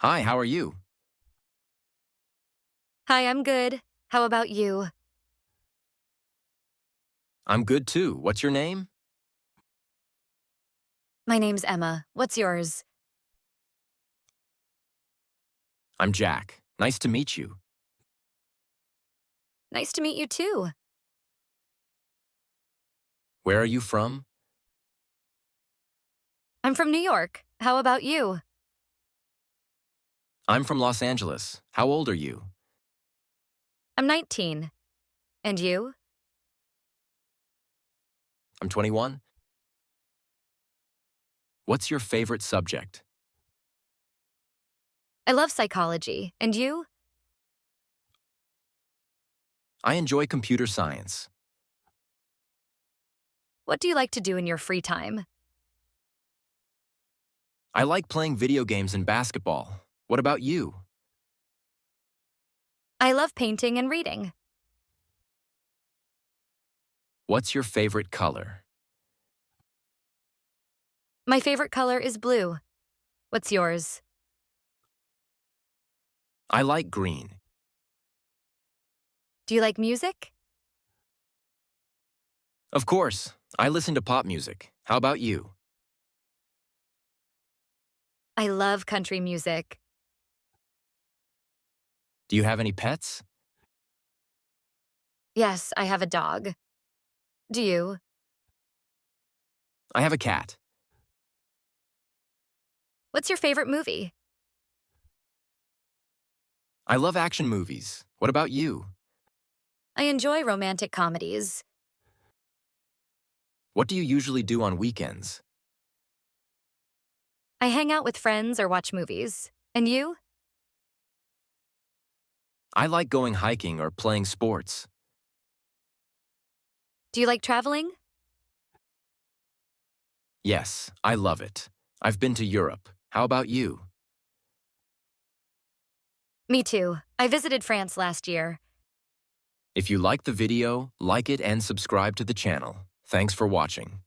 Hi, how are you? Hi, I'm good. How about you? I'm good too. What's your name? My name's Emma. What's yours? I'm Jack. Nice to meet you. Nice to meet you too. Where are you from? I'm from New York. How about you? I'm from Los Angeles. How old are you? I'm 19. And you? I'm 21. What's your favorite subject? I love psychology. And you? I enjoy computer science. What do you like to do in your free time? I like playing video games and basketball. What about you? I love painting and reading. What's your favorite color? My favorite color is blue. What's yours? I like green. Do you like music? Of course, I listen to pop music. How about you? I love country music. Do you have any pets? Yes, I have a dog. Do you? I have a cat. What's your favorite movie? I love action movies. What about you? I enjoy romantic comedies. What do you usually do on weekends? I hang out with friends or watch movies. And you? I like going hiking or playing sports. Do you like traveling? Yes, I love it. I've been to Europe. How about you? Me too. I visited France last year. If you liked the video, like it and subscribe to the channel. Thanks for watching.